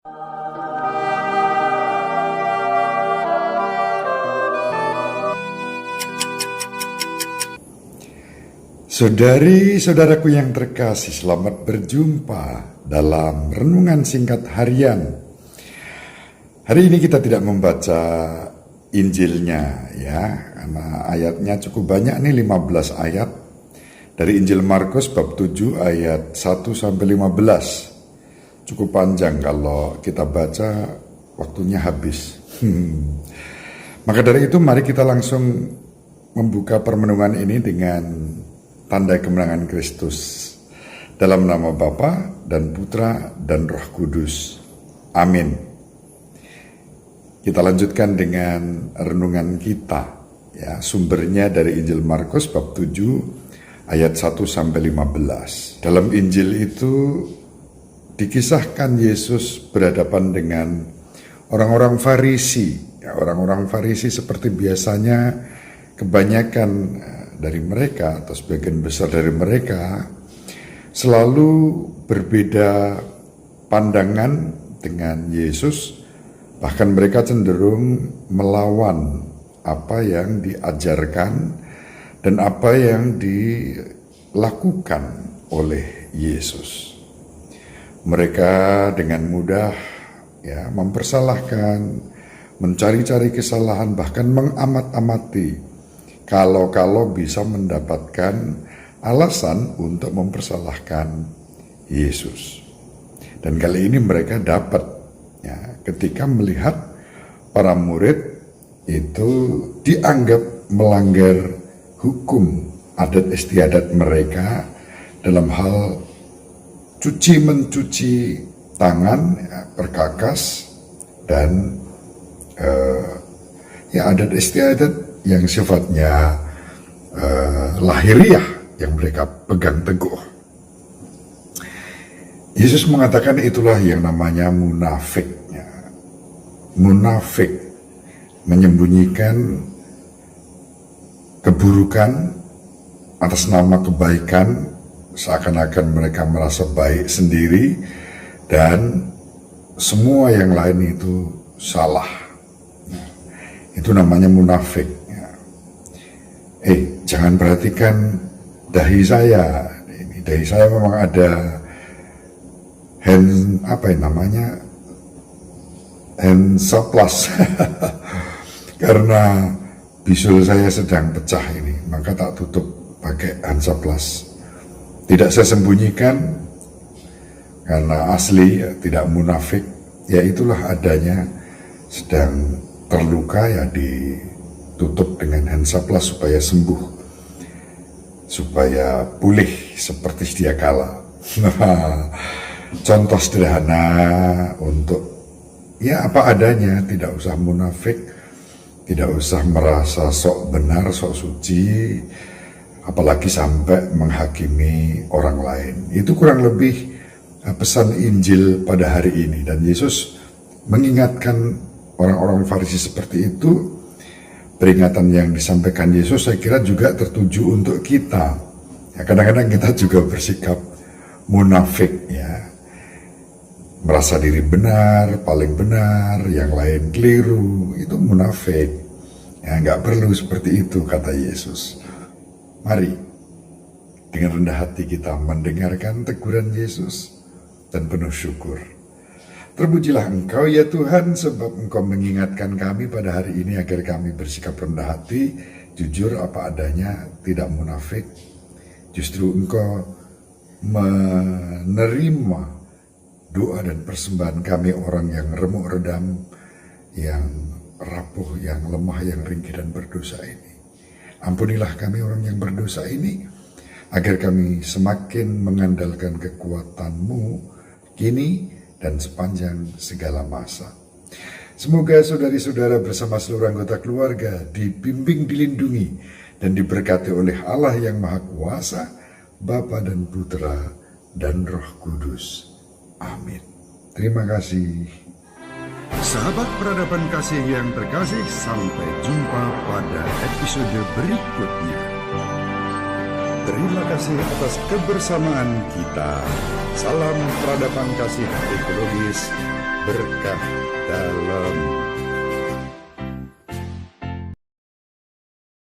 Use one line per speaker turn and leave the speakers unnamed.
Saudari-saudaraku yang terkasih, selamat berjumpa dalam renungan singkat harian. Hari ini kita tidak membaca Injilnya ya, karena ayatnya cukup banyak nih, 15 ayat dari Injil Markus bab 7 ayat 1 sampai 15. Cukup panjang kalau kita baca, waktunya habis. Maka dari itu mari kita langsung membuka permenungan ini dengan tanda kemenangan Kristus. Dalam nama Bapa dan Putra dan Roh Kudus. Amin. Kita lanjutkan dengan renungan kita. Ya, sumbernya dari Injil Markus bab 7 ayat 1 sampai 15. Dalam Injil itu dikisahkan Yesus berhadapan dengan orang-orang Farisi. Ya, orang-orang Farisi seperti biasanya kebanyakan dari mereka atau sebagian besar dari mereka selalu berbeda pandangan dengan Yesus, bahkan mereka cenderung melawan apa yang diajarkan dan apa yang dilakukan oleh Yesus. Mereka dengan mudah ya mempersalahkan, mencari-cari kesalahan, bahkan mengamat-amati kalau bisa mendapatkan alasan untuk mempersalahkan Yesus. Dan kali ini mereka dapat ya, ketika melihat para murid itu dianggap melanggar hukum adat istiadat mereka dalam hal mencuci tangan, ya, perkakas, dan ya adat istiadat yang sifatnya lahiriah yang mereka pegang teguh. Yesus mengatakan itulah yang namanya munafik. Munafik menyembunyikan keburukan atas nama kebaikan, seakan-akan mereka merasa baik sendiri dan semua yang lain itu salah. Itu namanya munafik. Jangan perhatikan dahi saya. Ini dahi saya memang ada hand surplus karena bisul saya sedang pecah ini, maka tak tutup pakai hand surplus. Tidak saya sembunyikan karena asli ya, tidak munafik. Ya itulah adanya, sedang terluka ya ditutup dengan hand surplus supaya sembuh, supaya pulih seperti sedia kala. Contoh sederhana untuk ya apa adanya, tidak usah munafik, tidak usah merasa sok benar, sok suci, apalagi sampai menghakimi orang lain. Itu kurang lebih pesan Injil pada hari ini, dan Yesus mengingatkan orang-orang Farisi seperti itu. Peringatan yang disampaikan Yesus saya kira juga tertuju untuk kita. Ya, kadang-kadang kita juga bersikap munafik ya. Merasa diri benar, paling benar, yang lain keliru, itu munafik. Ya, nggak perlu seperti itu kata Yesus. Mari dengan rendah hati kita mendengarkan teguran Yesus dan penuh syukur. Terpujilah Engkau ya Tuhan, sebab Engkau mengingatkan kami pada hari ini agar kami bersikap rendah hati, jujur apa adanya, tidak munafik. Justru Engkau menerima doa dan persembahan kami, orang yang remuk redam, yang rapuh, yang lemah, yang ringkih dan berdosa ini. Ampunilah kami orang yang berdosa ini, agar kami semakin mengandalkan kekuatan-Mu kini dan sepanjang segala masa. Semoga saudari-saudara bersama seluruh anggota keluarga dibimbing, dilindungi, dan diberkati oleh Allah yang Maha Kuasa, Bapa dan Putra dan Roh Kudus. Amin. Terima kasih.
Sahabat peradaban kasih yang terkasih, sampai jumpa pada episode berikutnya. Terima kasih atas kebersamaan kita. Salam peradaban kasih ekologis, berkah dalam